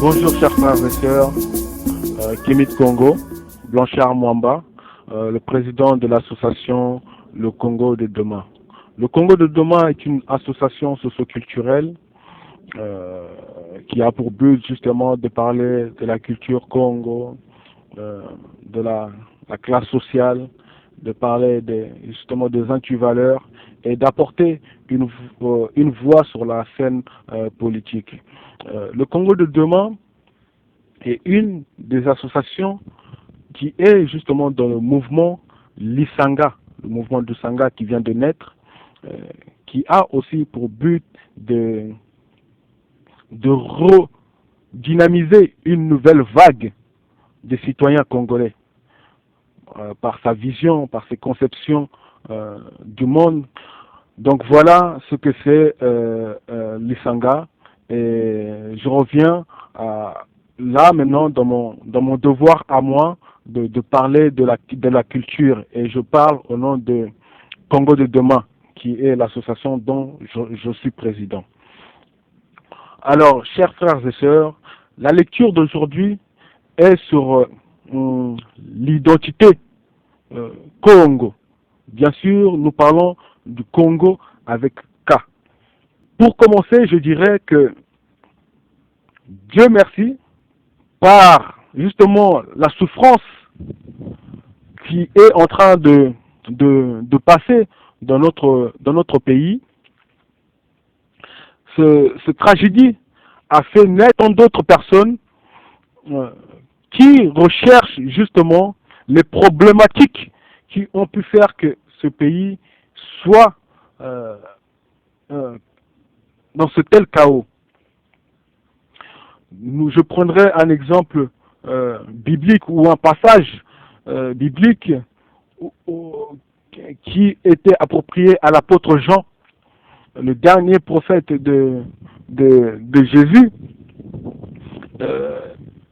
Bonjour chers frères et sœurs, Kimit Congo, Blanchard Mwamba, le président de l'association Le Congo de demain. Le Congo de demain est une association socio-culturelle qui a pour but justement de parler de la culture Congo, de la classe sociale, de parler justement des antivaleurs et d'apporter une voix sur la scène politique. Le Congo de demain est une des associations qui est justement dans le mouvement Lisanga, le mouvement de Sanga qui vient de naître, qui a aussi pour but de redynamiser une nouvelle vague des citoyens congolais par sa vision, par ses conceptions du monde. Donc voilà ce que c'est l'Isanga. Et je reviens là maintenant dans mon devoir à moi de parler de la culture. Et je parle au nom de Congo de demain, qui est l'association dont je suis président. Alors, chers frères et sœurs, la lecture d'aujourd'hui est sur l'identité Congo. Bien sûr, nous parlons du Congo avec K. Pour commencer, je dirais que Dieu merci, par justement la souffrance qui est en train de passer dans notre pays, cette tragédie a fait naître tant d'autres personnes qui recherchent justement les problématiques qui ont pu faire que ce pays soit dans ce tel chaos. Je prendrai un exemple biblique ou un passage biblique qui était approprié à l'apôtre Jean, le dernier prophète de Jésus.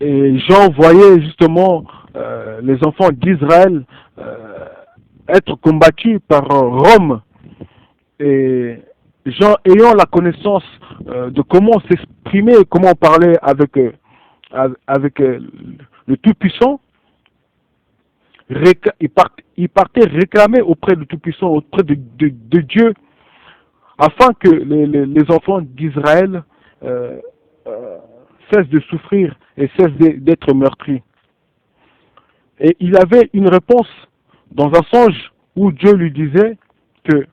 Et Jean voyait justement les enfants d'Israël être combattus par Rome. Et Jean, ayant la connaissance de comment s'exprimer, comment parler avec le Tout-Puissant, il partait réclamer auprès du Tout-Puissant, auprès de Dieu, afin que les enfants d'Israël cessent de souffrir et cessent d'être meurtris. Et il avait une réponse dans un songe où Dieu lui disait que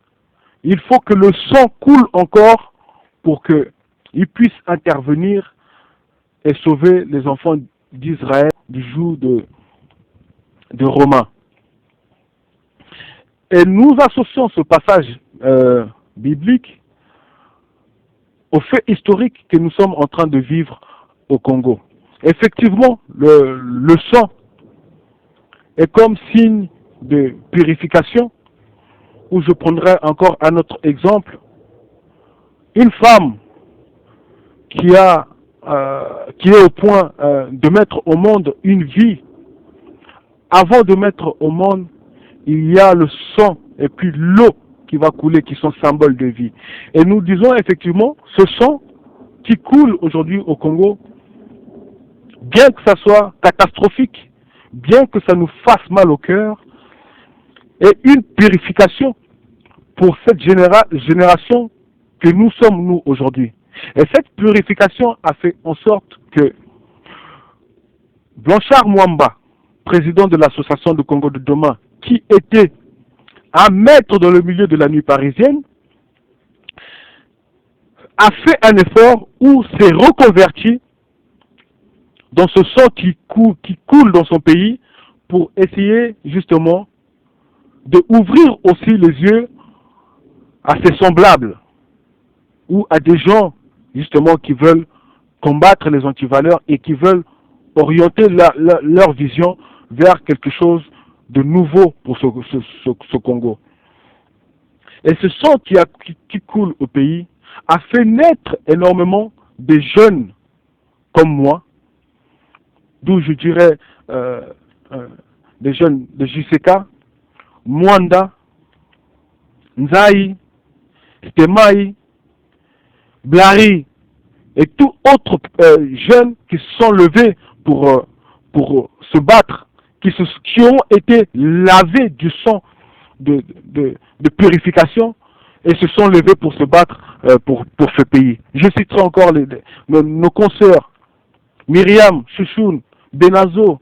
il faut que le sang coule encore pour qu'il puisse intervenir et sauver les enfants d'Israël du joug de Romains. Et nous associons ce passage biblique au fait historique que nous sommes en train de vivre au Congo. Effectivement, le sang est comme signe de purification, où je prendrai encore un autre exemple. Une femme qui est au point de mettre au monde une vie, avant de mettre au monde, il y a le sang et puis l'eau qui va couler, qui sont symboles de vie. Et nous disons effectivement, ce sang qui coule aujourd'hui au Congo, bien que ça soit catastrophique, bien que ça nous fasse mal au cœur, est une purification pour cette génération que nous sommes nous aujourd'hui. Et cette purification a fait en sorte que Blanchard Mwamba, président de l'association de Congo de demain, qui était un maître dans le milieu de la nuit parisienne, a fait un effort où s'est reconverti dans ce sang qui coule dans son pays pour essayer justement de ouvrir aussi les yeux à ses semblables ou à des gens justement qui veulent combattre les antivaleurs et qui veulent orienter leur vision vers quelque chose de nouveau pour ce Congo. Et ce sang qui coule au pays a fait naître énormément de jeunes comme moi, d'où je dirais des jeunes de JCK, Mwanda, Nzaï, Stemai, Blary et tous autres jeunes qui se sont levés pour se battre, qui ont été lavés du sang de purification et se sont levés pour se battre pour ce pays. Je citerai encore nos consoeurs, Myriam, Chouchoun, Benazo,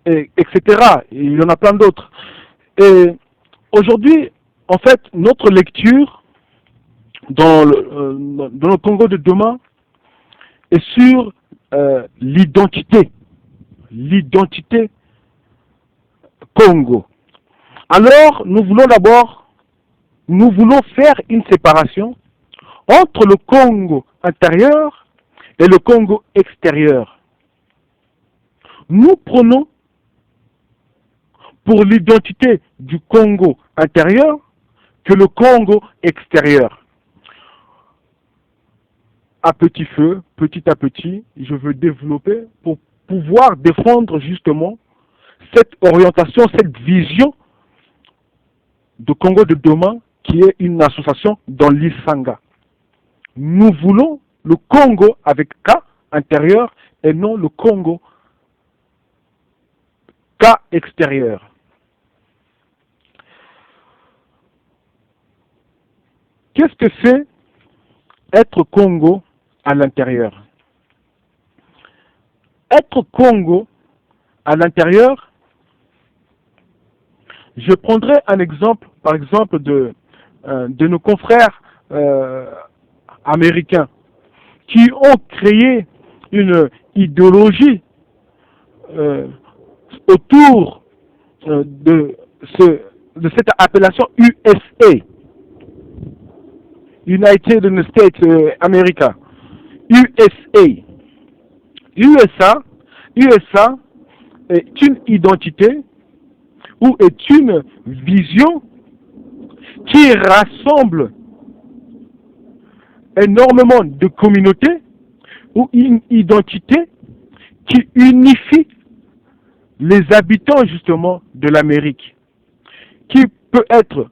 etc. Il y en a plein d'autres. Et aujourd'hui, en fait, notre lecture dans le Congo de demain est sur l'identité Congo. Alors, nous voulons faire une séparation entre le Congo intérieur et le Congo extérieur. Nous prenons pour l'identité du Congo intérieur que le Congo extérieur. À petit feu, petit à petit, je veux développer pour pouvoir défendre justement cette orientation, cette vision de Congo de demain qui est une association dans l'Isanga. Nous voulons le Congo avec K intérieur et non le Congo K extérieur. Qu'est-ce que c'est être Congo à l'intérieur? Être Congo à l'intérieur, je prendrai un exemple, par exemple, de nos confrères américains qui ont créé une idéologie autour de cette appellation USA, United States America, USA est une identité ou est une vision qui rassemble énormément de communautés ou une identité qui unifie les habitants justement de l'Amérique, qui peut être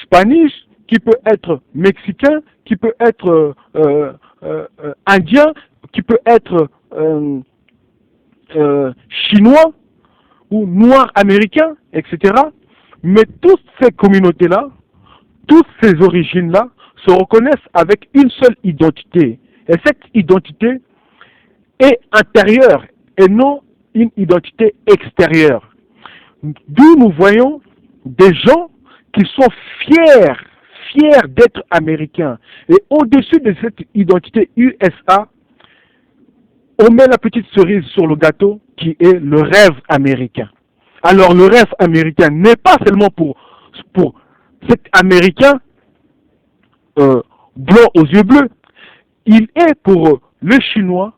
Spanish, qui peut être mexicain, qui peut être indien, qui peut être chinois ou noir américain, etc. Mais toutes ces communautés-là, toutes ces origines-là se reconnaissent avec une seule identité. Et cette identité est intérieure et non une identité extérieure. D'où nous voyons des gens qui sont fiers d'être américains. Et au-dessus de cette identité USA, on met la petite cerise sur le gâteau qui est le rêve américain. Alors le rêve américain n'est pas seulement pour cet Américain blanc aux yeux bleus. Il est pour le Chinois,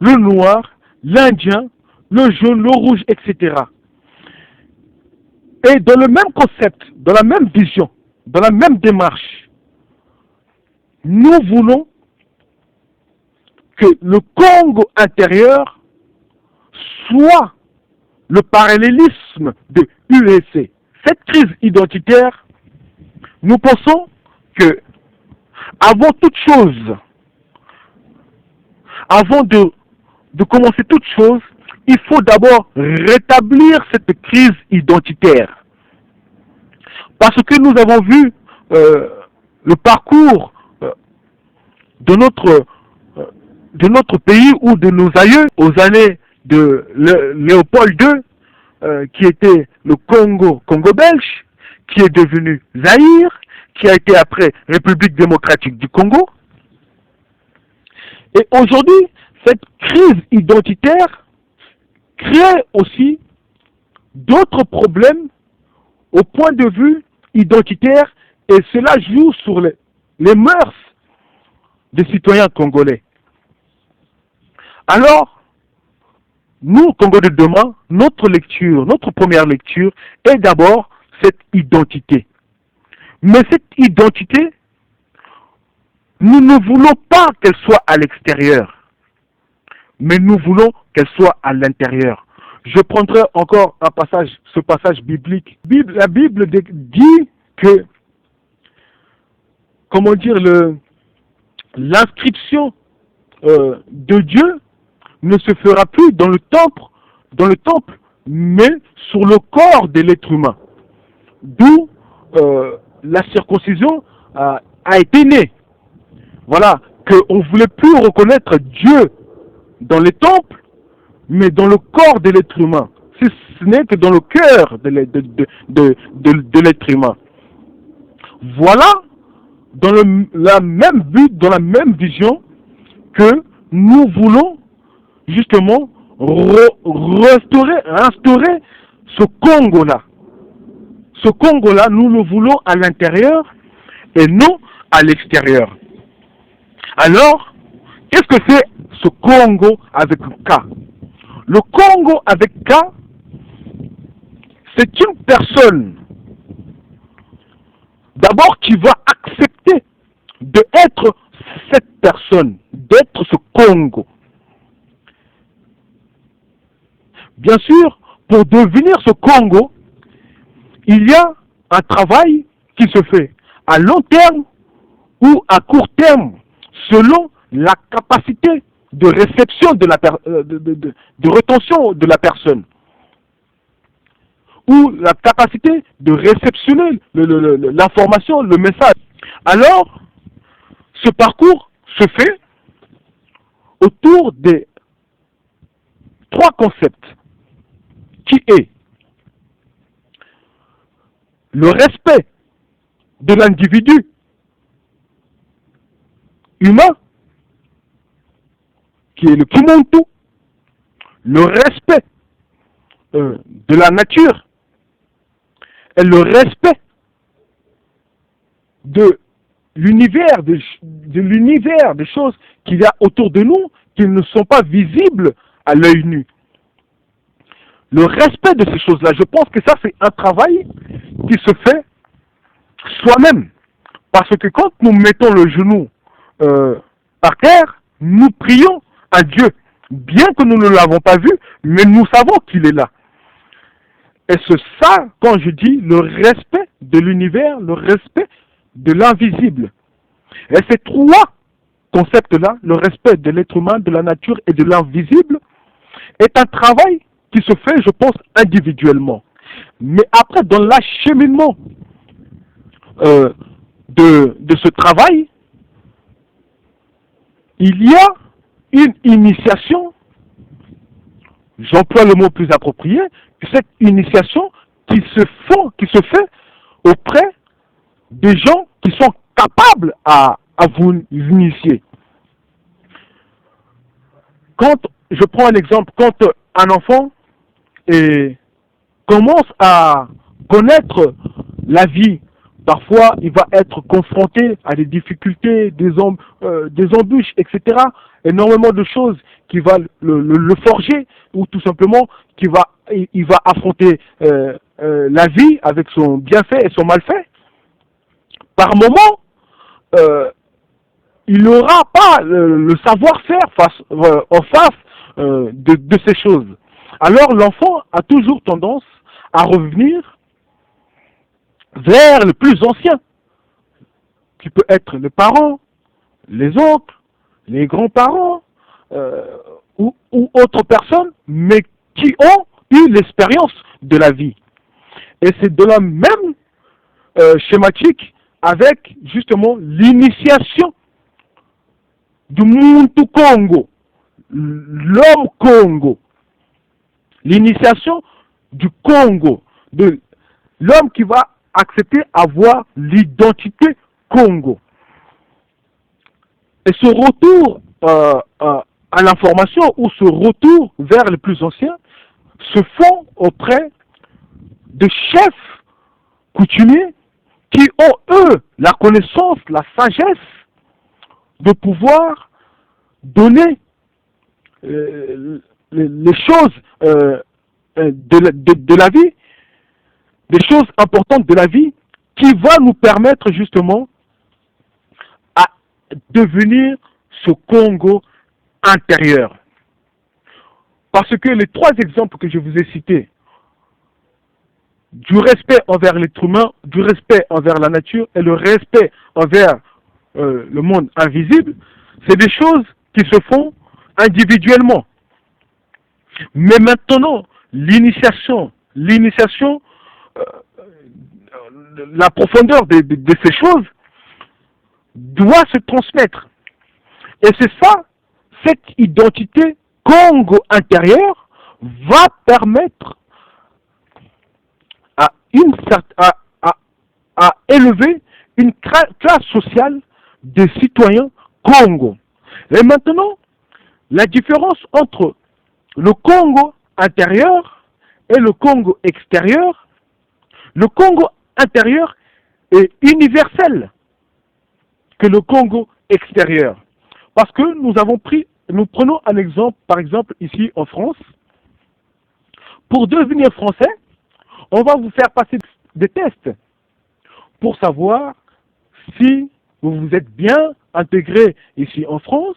le Noir, l'Indien, le jaune, le rouge, etc. Et dans le même concept, dans la même vision, dans la même démarche, nous voulons que le Congo intérieur soit le parallélisme de l'UEC. Cette crise identitaire, nous pensons que, avant toute chose, avant de commencer toute chose, il faut d'abord rétablir cette crise identitaire. Parce que nous avons vu le parcours de notre pays ou de nos aïeux aux années de Léopold II, qui était le Congo belge, qui est devenu Zaïre, qui a été après République démocratique du Congo. Et aujourd'hui, cette crise identitaire crée aussi d'autres problèmes au point de vue identitaire, et cela joue sur les mœurs des citoyens congolais. Alors, nous, Congo de demain, notre première lecture est d'abord cette identité. Mais cette identité, nous ne voulons pas qu'elle soit à l'extérieur, mais nous voulons qu'elle soit à l'intérieur. Je prendrai encore ce passage biblique. La Bible dit que comment dire, l'inscription de Dieu ne se fera plus dans le temple, mais sur le corps de l'être humain. D'où la circoncision a été née. Voilà, qu'on ne voulait plus reconnaître Dieu dans les temples, mais dans le corps de l'être humain. Si ce n'est que dans le cœur de l'être humain. Voilà, dans la même but, dans la même vision, que nous voulons justement instaurer ce Congo-là. Ce Congo-là, nous le voulons à l'intérieur et non à l'extérieur. Alors, qu'est-ce que c'est ce Congo avec K? Le Congo avec K, c'est une personne, d'abord, qui va accepter d'être cette personne, d'être ce Congo. Bien sûr, pour devenir ce Congo, il y a un travail qui se fait à long terme ou à court terme, selon la capacité de réception de rétention de la personne, ou la capacité de réceptionner l'information, le message. Alors, ce parcours se fait autour des 3 concepts, qui est le respect de l'individu humain, qui est le Kimuntu, le respect de la nature et le respect de l'univers, des choses qu'il y a autour de nous qui ne sont pas visibles à l'œil nu. Le respect de ces choses-là, je pense que ça c'est un travail qui se fait soi-même. Parce que quand nous mettons le genou par terre, nous prions à Dieu, bien que nous ne l'avons pas vu, mais nous savons qu'il est là. Et c'est ça, quand je dis le respect de l'univers, le respect de l'invisible. Et ces 3 concepts-là, le respect de l'être humain, de la nature et de l'invisible, est un travail qui se fait, je pense, individuellement. Mais après, dans l'acheminement de ce travail, il y a une initiation, j'emploie le mot plus approprié, cette initiation qui se fait auprès des gens qui sont capables à vous initier. Quand je prends un exemple, quand un enfant commence à connaître la vie, parfois il va être confronté à des difficultés, des embûches, etc. Énormément de choses qui va le forger, ou tout simplement il va affronter la vie avec son bienfait et son malfait. Par moment, il n'aura pas le savoir-faire en face de ces choses. Alors l'enfant a toujours tendance à revenir vers le plus ancien, qui peut être les parents, les oncles, les grands-parents, ou autres personnes, mais qui ont eu l'expérience de la vie. Et c'est de la même schématique avec justement l'initiation du Muntu Congo, l'homme Congo, l'initiation du Congo, de l'homme qui va accepter avoir l'identité Congo. Et ce retour à l'information, ou ce retour vers les plus anciens, se font auprès de chefs coutumiers qui ont, eux, la connaissance, la sagesse de pouvoir donner les choses de la vie, des choses importantes de la vie, qui va nous permettre justement à devenir ce Congo intérieur. Parce que les 3 exemples que je vous ai cités, du respect envers l'être humain, du respect envers la nature et le respect envers le monde invisible, c'est des choses qui se font individuellement. Mais maintenant, l'initiation, euh, la profondeur de ces choses doit se transmettre. Et c'est ça, cette identité Congo intérieure va permettre à, à élever une classe sociale des citoyens Congo. Et maintenant, la différence entre le Congo intérieur et le Congo extérieur, le Congo intérieur est universel que le Congo extérieur. Parce que nous prenons un exemple, par exemple ici en France. Pour devenir français, on va vous faire passer des tests pour savoir si vous vous êtes bien intégré ici en France,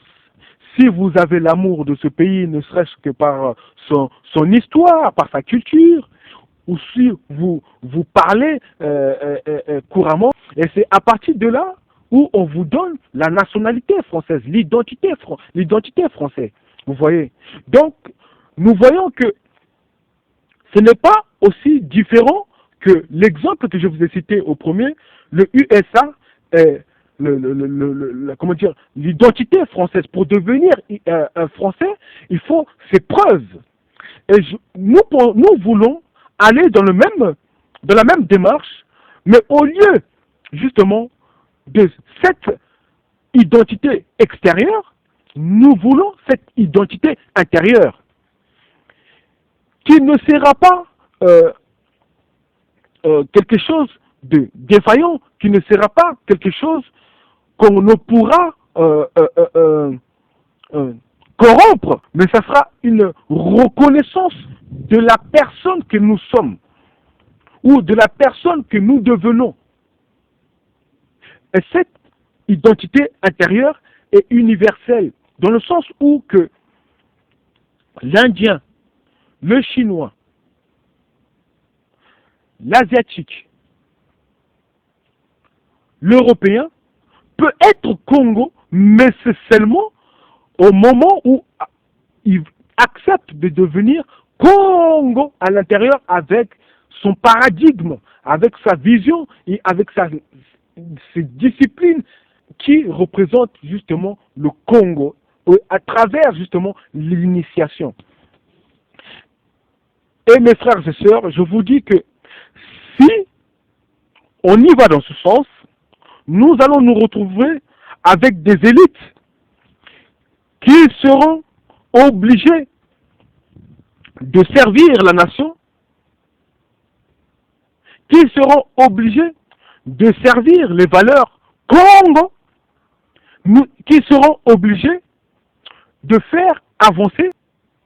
si vous avez l'amour de ce pays, ne serait-ce que par son histoire, par sa culture, ou si vous parlez couramment. Et c'est à partir de là où on vous donne la nationalité française, l'identité française. Vous voyez. Donc, nous voyons que ce n'est pas aussi différent que l'exemple que je vous ai cité au premier, le USA, comment dire, l'identité française. Pour devenir un Français, il faut ses preuves. Et nous voulons aller dans la même démarche, mais au lieu justement de cette identité extérieure, nous voulons cette identité intérieure qui ne sera pas quelque chose de défaillant, qui ne sera pas quelque chose qu'on ne pourra corrompre, mais ça sera une reconnaissance de la personne que nous sommes ou de la personne que nous devenons. Et cette identité intérieure est universelle, dans le sens où que l'Indien, le Chinois, l'Asiatique, l'Européen peut être Congo, mais c'est seulement au moment où il accepte de devenir Congo à l'intérieur avec son paradigme, avec sa vision et avec ses disciplines qui représentent justement le Congo à travers justement l'initiation. Et mes frères et sœurs, je vous dis que si on y va dans ce sens, nous allons nous retrouver avec des élites qui seront obligées de servir la nation, qui seront obligés de servir les valeurs Congo, qui seront obligés de faire avancer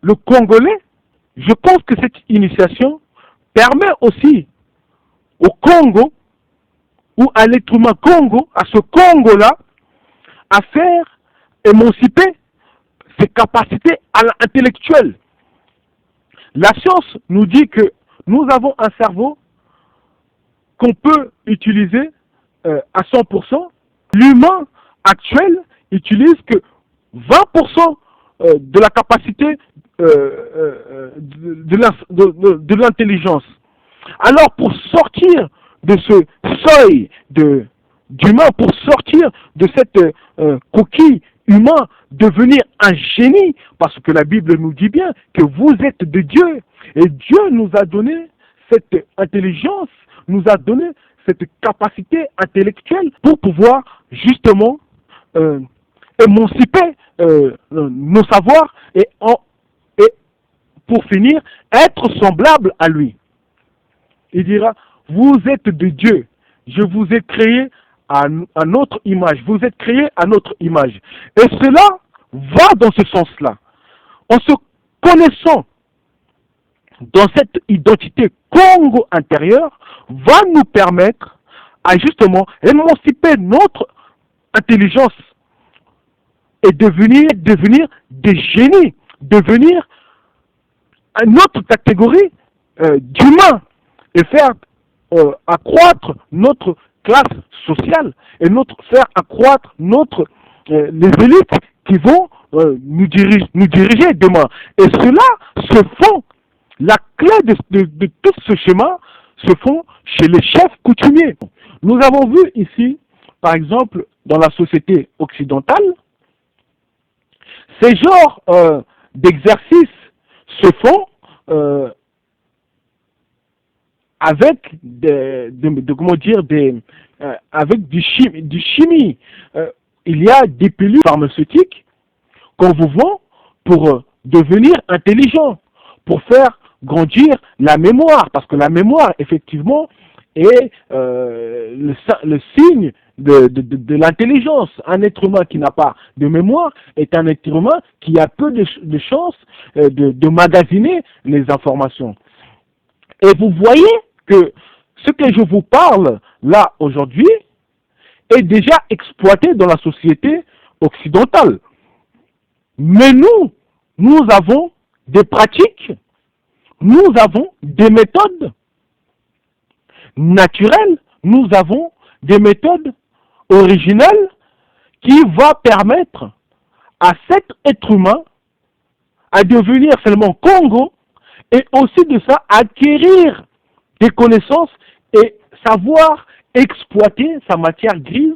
le Congolais. Je pense que cette initiation permet aussi au Congo, ou à l'être humain Congo, à ce Congo-là, à faire émanciper ses capacités intellectuelles. La science nous dit que nous avons un cerveau qu'on peut utiliser à 100%. L'humain actuel utilise que 20% de la capacité de l'intelligence. Alors pour sortir de ce seuil d'humain, pour sortir de cette coquille humain, devenir un génie, parce que la Bible nous dit bien que vous êtes de Dieu, et Dieu nous a donné cette intelligence, nous a donné cette capacité intellectuelle pour pouvoir justement émanciper nos savoirs et pour finir, être semblable à lui. Il dira, vous êtes de Dieu, je vous ai créé à notre image, vous êtes créé à notre image. Et cela va dans ce sens-là. En se connaissant dans cette identité Congo intérieure, va nous permettre à justement émanciper notre intelligence et devenir des génies, devenir une autre catégorie d'humains et faire accroître notre classe sociale et faire accroître les élites qui vont nous diriger demain. Et cela se font, la clé de tout ce schéma se font chez les chefs coutumiers. Nous avons vu ici, par exemple, dans la société occidentale, ces genres d'exercices se font avec avec du chimie. Il y a des pilules pharmaceutiques qu'on vous vend pour devenir intelligent, pour faire grandir la mémoire, parce que la mémoire, effectivement, est le signe de l'intelligence. Un être humain qui n'a pas de mémoire est un être humain qui a peu de chances de magasiner les informations. Et vous voyez que ce que je vous parle là aujourd'hui est déjà exploité dans la société occidentale. Mais nous avons des pratiques, nous avons des méthodes naturelles, nous avons des méthodes originelles qui vont permettre à cet être humain à devenir seulement Congo et aussi de ça acquérir des connaissances et savoir exploiter sa matière grise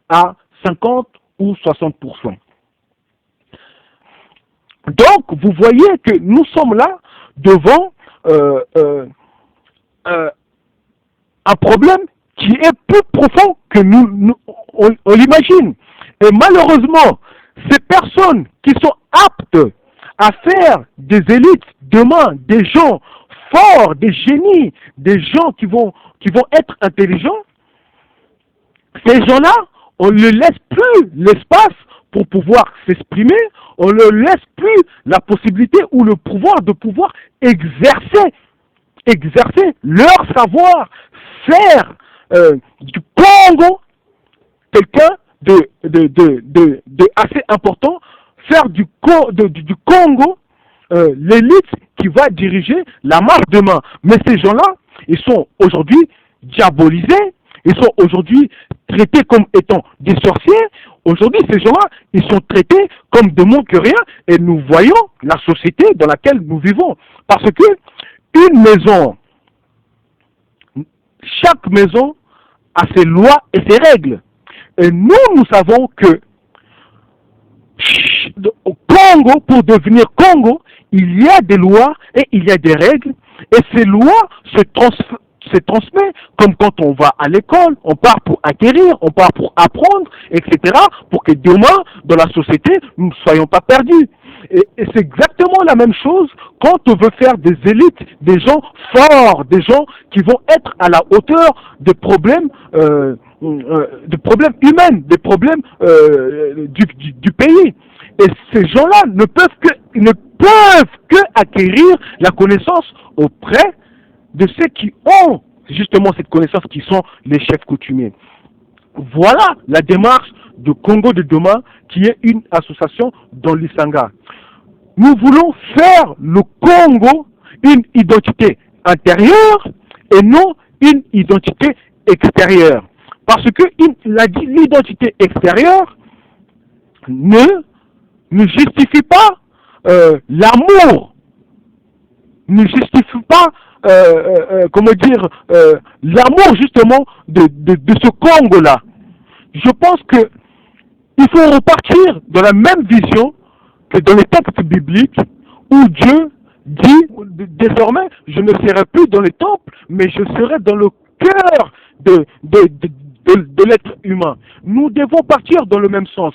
à 50 ou 60%. Donc, vous voyez que nous sommes là devant un problème qui est plus profond que on l'imagine. Et malheureusement, ces personnes qui sont aptes à faire des élites demain, des gens forts, des génies, des gens qui vont être intelligents, ces gens-là, on ne laisse plus l'espace pour pouvoir s'exprimer, on ne laisse plus la possibilité ou le pouvoir de pouvoir exercer leur savoir, faire du Congo quelqu'un de assez important, faire du Congo l'élite qui va diriger la marche demain. Mais ces gens-là, ils sont aujourd'hui diabolisés, ils sont aujourd'hui traités comme étant des sorciers. Aujourd'hui, ces gens-là, ils sont traités comme de moins que rien, et nous voyons la société dans laquelle nous vivons. Parce que une maison, chaque maison a ses lois et ses règles. Et nous savons que au Congo, pour devenir Congo, il y a des lois et il y a des règles, et ces lois se transmettent comme quand on va à l'école, on part pour acquérir, on part pour apprendre, etc., pour que demain, dans la société, nous ne soyons pas perdus. Et c'est exactement la même chose quand on veut faire des élites, des gens forts, des gens qui vont être à la hauteur des problèmes humains, des problèmes du pays. Et ces gens-là ne peuvent que acquérir la connaissance auprès de ceux qui ont justement cette connaissance, qui sont les chefs coutumiers. Voilà la démarche de Congo de demain, qui est une association dans l'Isanga. Nous voulons faire le Congo une identité intérieure et non une identité extérieure. Parce que l'identité extérieure ne justifie pas l'amour, ne justifie pas l'amour justement de ce Congo-là. Je pense que il faut repartir dans la même vision que dans les textes bibliques où Dieu dit désormais je ne serai plus dans les temples, mais je serai dans le cœur de l'être humain. Nous devons partir dans le même sens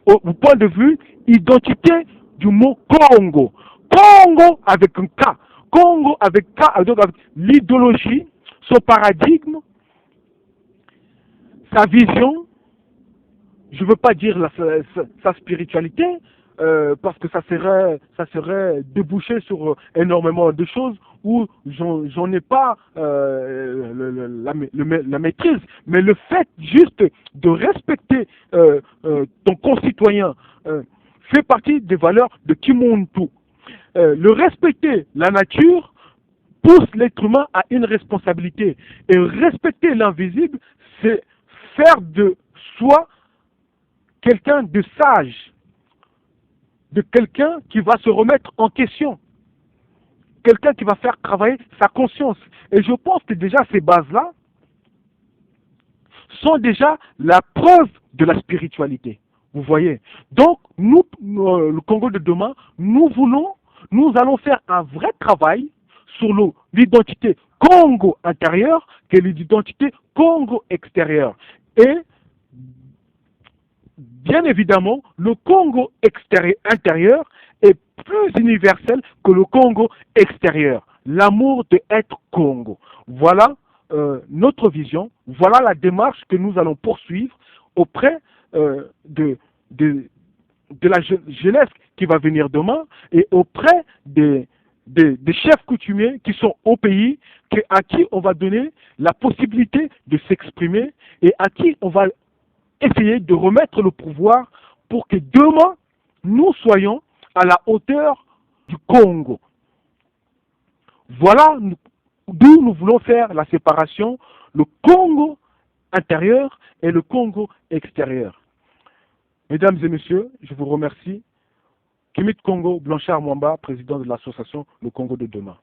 au point de vue identité du mot Congo. Congo avec un K. Congo avec K, donc avec l'idéologie, son paradigme, sa vision, je ne veux pas dire sa spiritualité, parce que ça serait débouché sur énormément de choses où j'en ai pas la maîtrise, mais le fait juste de respecter ton concitoyen fait partie des valeurs de Kimuntu. Le respecter la nature pousse l'être humain à une responsabilité. Et respecter l'invisible, c'est faire de soi quelqu'un de sage, de quelqu'un qui va se remettre en question, quelqu'un qui va faire travailler sa conscience. Et je pense que déjà ces bases-là sont déjà la preuve de la spiritualité. Vous voyez. Donc, nous, le Congo de demain, nous allons faire un vrai travail sur l'identité Congo intérieure que l'identité Congo extérieure. Et bien évidemment, le Congo intérieur est plus universel que le Congo extérieur. L'amour de être Congo. Voilà notre vision, voilà la démarche que nous allons poursuivre auprès de la jeunesse qui va venir demain et auprès des chefs coutumiers qui sont au pays, à qui on va donner la possibilité de s'exprimer et à qui on va essayer de remettre le pouvoir pour que demain, nous soyons à la hauteur du Congo. Voilà d'où nous voulons faire la séparation, le Congo intérieur et le Congo extérieur. Mesdames et messieurs, je vous remercie. Kimit Congo, Blanchard Mwamba, président de l'association Le Congo de demain.